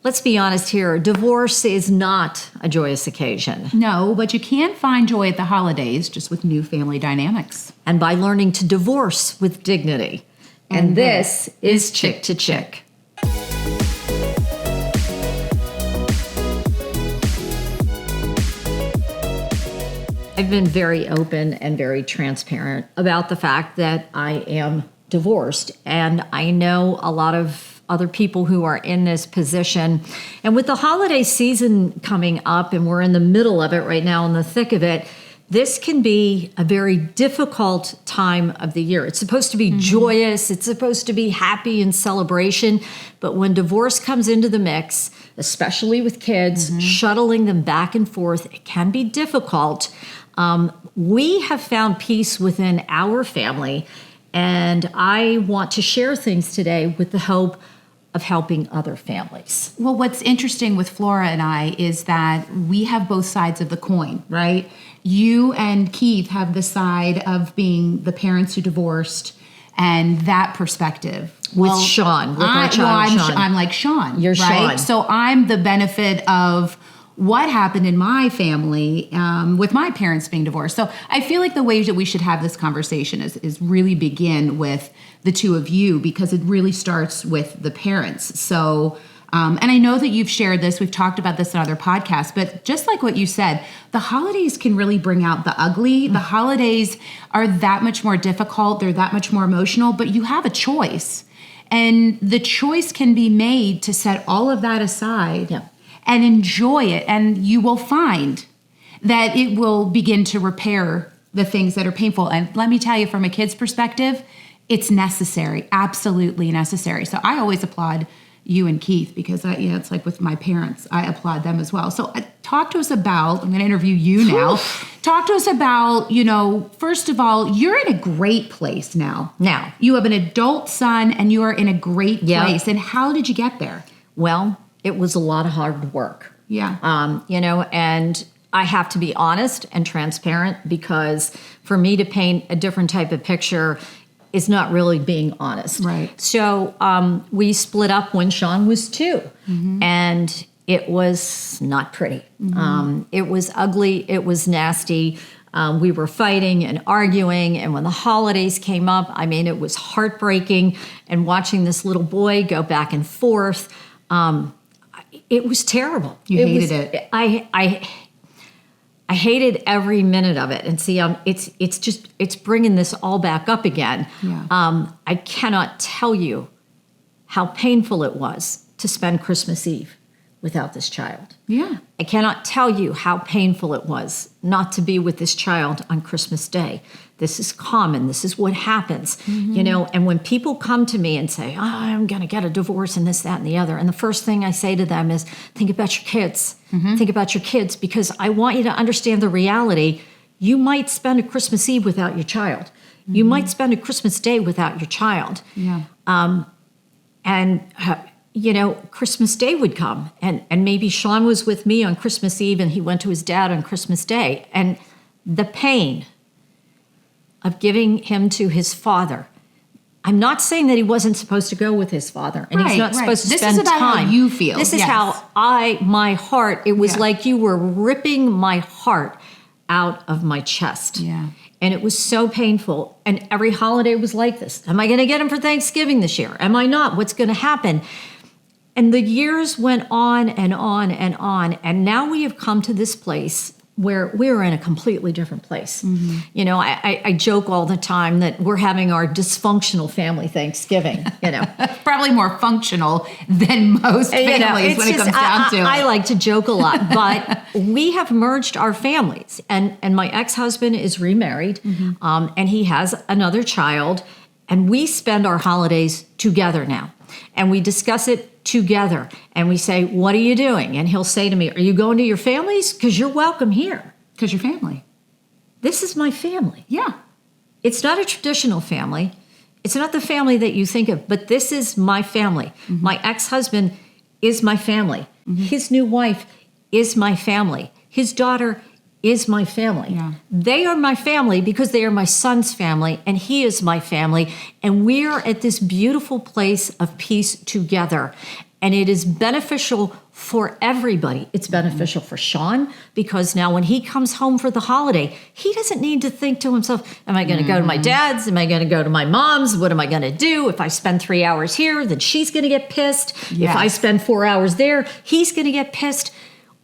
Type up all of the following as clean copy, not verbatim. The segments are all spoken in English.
let's be honest here, divorce is not a joyous occasion. No, but you can find joy at the holidays, just with new family dynamics. And by learning to divorce with dignity. And this is Chick to Chick. I've been very open and very transparent about the fact that I am divorced. And I know a lot of other people who are in this position. And with the holiday season coming up, and we're in the middle of it right now, in the thick of it, this can be a very difficult time of the year. It's supposed to be joyous. It's supposed to be happy and celebration. But when divorce comes into the mix, especially with kids, shuttling them back and forth, it can be difficult. We have found peace within our family, and I want to share things today with the hope of helping other families. Well, what's interesting with Flora and I is that we have both sides of the coin, right? You and Keith have the side of being the parents who divorced and that perspective. With Sean, with our child, Sean. I'm like Sean. You're right? Sean. So I'm the benefit of what happened in my family with my parents being divorced. So I feel like the way that we should have this conversation is really begin with the two of you, because it really starts with the parents. So, and I know that you've shared this, we've talked about this in other podcasts, but just like what you said, the holidays can really bring out the ugly. The holidays are that much more difficult. They're that much more emotional, but you have a choice. And the choice can be made to set all of that aside and enjoy it. And you will find that it will begin to repair the things that are painful. And let me tell you, from a kid's perspective, it's necessary, absolutely necessary. So I always applaud you and Keith, because it's like with my parents, I applaud them as well. So talk to us about, I'm going to interview you now. Talk to us about, first of all, you're in a great place now. Now. You have an adult son and you are in a great place. And how did you get there? Well, it was a lot of hard work. Yeah. And I have to be honest and transparent, because for me to paint a different type of picture is not really being honest. Right. So we split up when Sean was 2, and it was not pretty. It was ugly. It was nasty. We were fighting and arguing, and when the holidays came up, it was heartbreaking. And watching this little boy go back and forth, it was terrible. You hated it. I hated every minute of it. And see, it's bringing this all back up again. Yeah. I cannot tell you how painful it was to spend Christmas Eve without this child. Yeah. I cannot tell you how painful it was not to be with this child on Christmas Day. This is common. This is what happens, and when people come to me and say, I'm going to get a divorce and this, that, and the other. And the first thing I say to them is, think about your kids. Think about your kids, because I want you to understand the reality. You might spend a Christmas Eve without your child. You might spend a Christmas Day without your child. Yeah. Christmas Day would come, and maybe Sean was with me on Christmas Eve and he went to his dad on Christmas Day. And the pain of giving him to his father. I'm not saying that he wasn't supposed to go with his father, and he's not supposed to spend time. This is about how you feel. This is how my heart, it was like you were ripping my heart out of my chest. Yeah. And it was so painful. And every holiday was like this. Am I going to get him for Thanksgiving this year? Am I not? What's going to happen? And the years went on and on and on. And now we have come to this place where we're in a completely different place. I joke all the time that we're having our dysfunctional family Thanksgiving, Probably more functional than most families when it comes down to it. I like to joke a lot, but we have merged our families. And my ex-husband is remarried, and he has another child, and we spend our holidays together now. And we discuss it together, and we say, what are you doing? And he'll say to me, are you going to your families? Because you're welcome here. Because you're family. This is my family. Yeah. It's not a traditional family. It's not the family that you think of, but this is my family. My ex-husband is my family. His new wife is my family. His daughter is my family. Yeah. They are my family because they are my son's family, and he is my family. And we are at this beautiful place of peace together. And it is beneficial for everybody. It's beneficial for Sean because now when he comes home for the holiday, he doesn't need to think to himself, am I going to go to my dad's? Am I going to go to my mom's? What am I going to do? If I spend 3 hours here, then she's going to get pissed. Yes. If I spend 4 hours there, he's going to get pissed.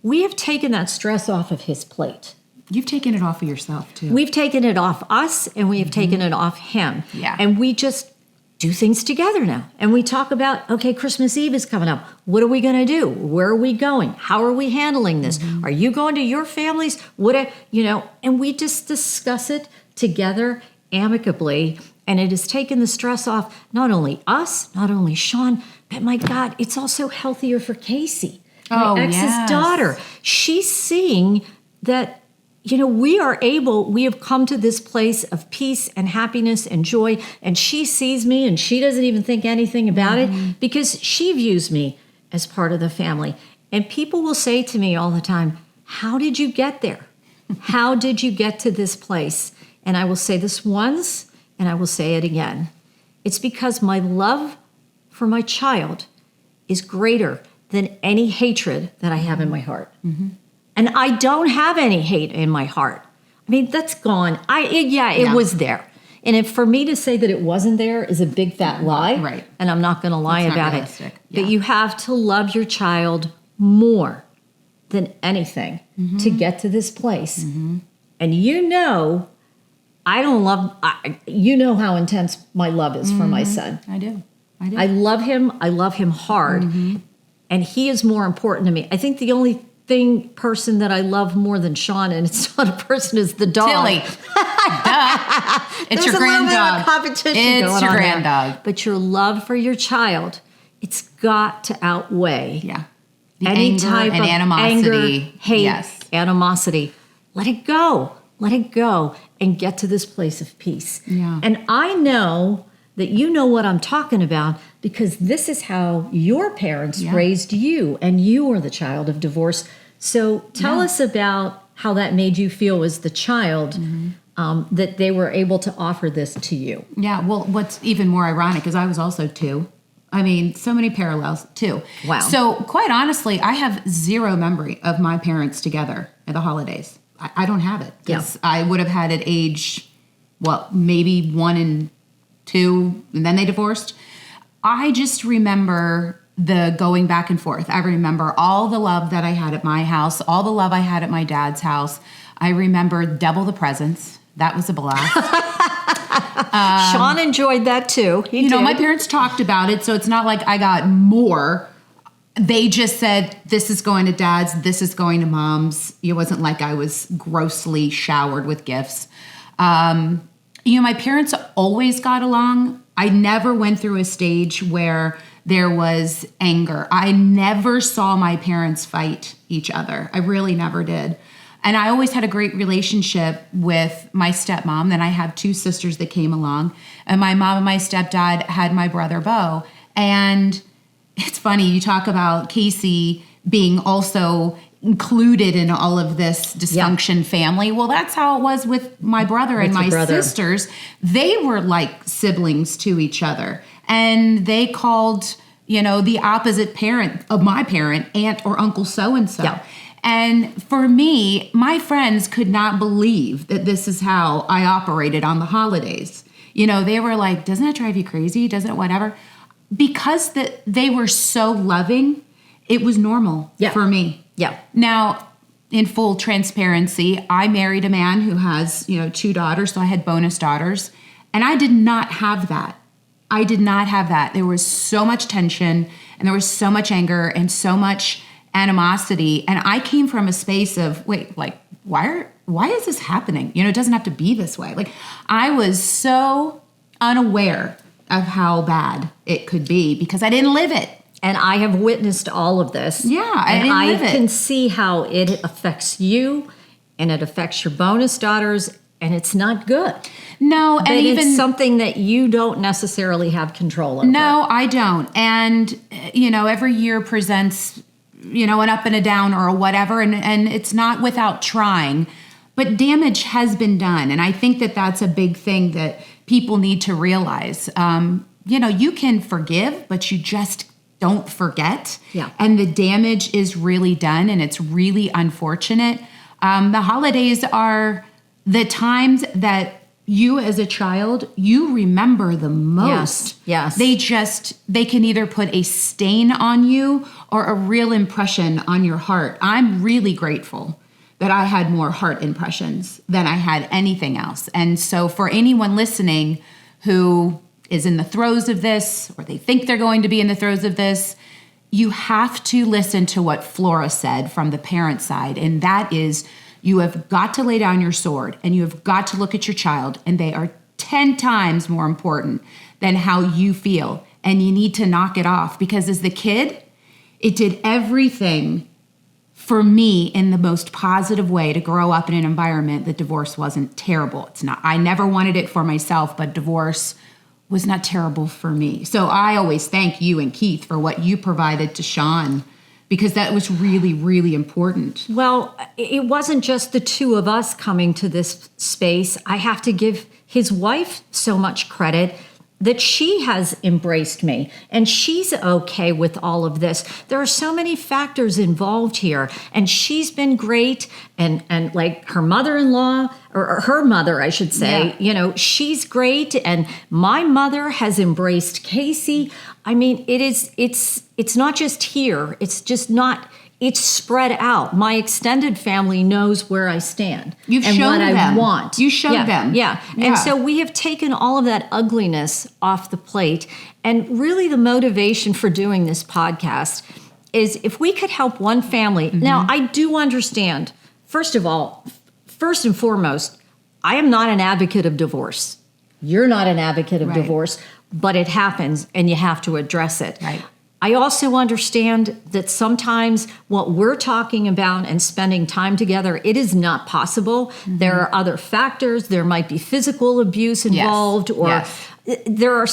We have taken that stress off of his plate. You've taken it off of yourself too. We've taken it off us and we have taken it off him. Yeah. And we just do things together now. And we talk about, okay, Christmas Eve is coming up. What are we going to do? Where are we going? How are we handling this? Are you going to your families? And we just discuss it together amicably. And it has taken the stress off, not only us, not only Sean, but my God, it's also healthier for Casey, my ex's daughter. She's seeing that we have come to this place of peace and happiness and joy. And she sees me and she doesn't even think anything about it because she views me as part of the family. And people will say to me all the time, how did you get there? How did you get to this place? And I will say this once and I will say it again. It's because my love for my child is greater than any hatred that I have in my heart. And I don't have any hate in my heart. I mean, that's gone. It was there. And for me to say that it wasn't there is a big fat lie. Right. And I'm not going to lie That's not about realistic. it. Yeah. But you have to love your child more than anything to get to this place. And I don't love, how intense my love is for my son. I do. I love him. I love him hard. And he is more important to me. I think the only person that I love more than Sean, and it's not a person, is the dog. Tilly. Duh. It's your There's a little bit granddog. of competition It's going your on there. granddog. But your love for your child, it's got to outweigh The any anger type and of animosity. anger, hate, Yes. animosity. Let it go. Let it go and get to this place of peace. Yeah. And I know that you know what I'm talking about because this is how your parents raised you, and you are the child of divorce. So tell us about how that made you feel as the child, that they were able to offer this to you. Yeah, well, what's even more ironic is I was also 2. I mean, so many parallels, too. Wow. So quite honestly, I have zero memory of my parents together at the holidays. I don't have it. Because I would have had at age, maybe 1 and 2, and then they divorced. I just remember the going back and forth. I remember all the love that I had at my house, all the love I had at my dad's house. I remember double the presents. That was a blast. Sean enjoyed that too. He did. My parents talked about it, so it's not like I got more. They just said, this is going to dad's, this is going to mom's. It wasn't like I was grossly showered with gifts. My parents always got along. I never went through a stage where there was anger. I never saw my parents fight each other. I really never did. And I always had a great relationship with my stepmom. Then I have 2 sisters that came along. And my mom and my stepdad had my brother, Bo. And it's funny, you talk about Casey being also included in all of this dysfunction family. Well, that's how it was with my brother and my sisters. They were like siblings to each other. And they called, the opposite parent of my parent, aunt or uncle so-and-so. Yeah. And for me, my friends could not believe that this is how I operated on the holidays. They were like, doesn't that drive you crazy? Doesn't it whatever? Because they were so loving, it was normal for me. Yeah. Now, in full transparency, I married a man who has, 2 daughters, so I had bonus daughters. And I did not have that. I did not have that. There was so much tension and there was so much anger and so much animosity. And I came from a space of, why is this happening? It doesn't have to be this way. I was so unaware of how bad it could be because I didn't live it. And I have witnessed all of this. Yeah, I and didn't I live it. can see how it affects you and it affects your bonus daughters, and it's not good. No, But and even it's something that you don't necessarily have control over. No, I don't. And, every year presents, an up and a down or a whatever, and it's not without trying. But damage has been done. And I think that that's a big thing that people need to realize. You can forgive, but you just don't forget. Yeah. And the damage is really done, and it's really unfortunate. The holidays are the times that you as a child, you remember the most. Yes. They can either put a stain on you or a real impression on your heart. I'm really grateful that I had more heart impressions than I had anything else. And so for anyone listening who is in the throes of this, or they think they're going to be in the throes of this, you have to listen to what Flora said from the parent side. And that is, you have got to lay down your sword and you have got to look at your child, and they are 10 times more important than how you feel. And you need to knock it off, because as the kid, it did everything for me in the most positive way to grow up in an environment that divorce wasn't terrible. It's not, I never wanted it for myself, but divorce was not terrible for me. So I always thank you and Keith for what you provided to Sean, because that was really, really important. Well, it wasn't just the two of us coming to this space. I have to give his wife so much credit that she has embraced me and she's okay with all of this. There are so many factors involved here, and she's been great. And like her mother-in-law, or her mother, I should say, she's great. And my mother has embraced Casey. I mean, it's not just here. It's spread out. My extended family knows where I stand You've and shown what them. I want. You showed them. Yeah. And so we have taken all of that ugliness off the plate. And really the motivation for doing this podcast is if we could help one family. Mm-hmm. Now, I do understand, first and foremost, I am not an advocate of divorce. You're not an advocate of divorce, but it happens and you have to address it. Right. I also understand that sometimes what we're talking about and spending time together, it is not possible. Mm-hmm. There are other factors. There might be physical abuse involved, or there are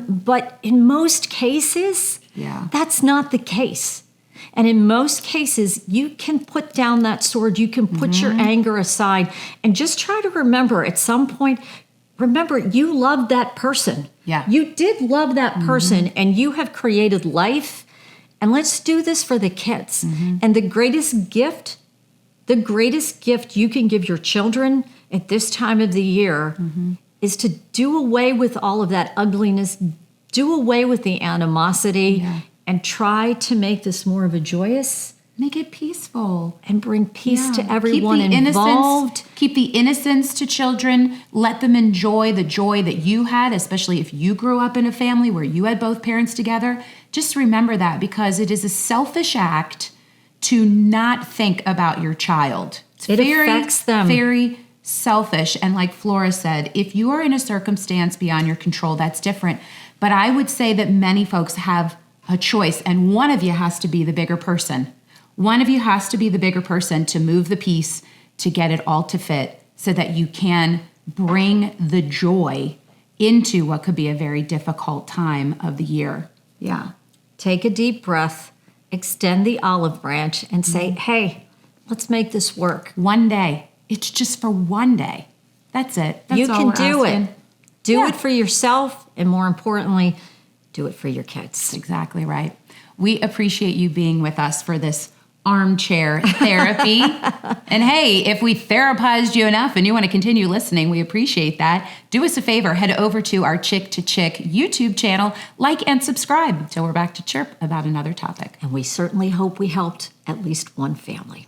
but in most cases, that's not the case. And in most cases, you can put down that sword. You can put your anger aside and just try to remember at some point, remember, you loved that person. Yeah. You did love that person, and you have created life. And let's do this for the kids. Mm-hmm. And the greatest gift you can give your children at this time of the year is to do away with all of that ugliness, do away with the animosity, and try to make this more of a joyous. Make it peaceful. And bring peace to everyone keep the involved. Keep the innocence to children. Let them enjoy the joy that you had, especially if you grew up in a family where you had both parents together. Just remember that, because it is a selfish act to not think about your child. It affects them. Very selfish. And like Flora said, if you are in a circumstance beyond your control, that's different. But I would say that many folks have a choice, and one of you has to be the bigger person. One of you has to be the bigger person to move the piece, to get it all to fit, so that you can bring the joy into what could be a very difficult time of the year. Yeah. Take a deep breath, extend the olive branch, and say, hey, let's make this work. One day. It's just for one day. That's it. That's you all can we're do asking. it. Do it for yourself, and more importantly, do it for your kids. That's exactly right. We appreciate you being with us for this armchair therapy. And hey, if we therapized you enough and you want to continue listening, we appreciate that. Do us a favor, head over to our Chick to Chick YouTube channel, like and subscribe until we're back to chirp about another topic. And we certainly hope we helped at least one family.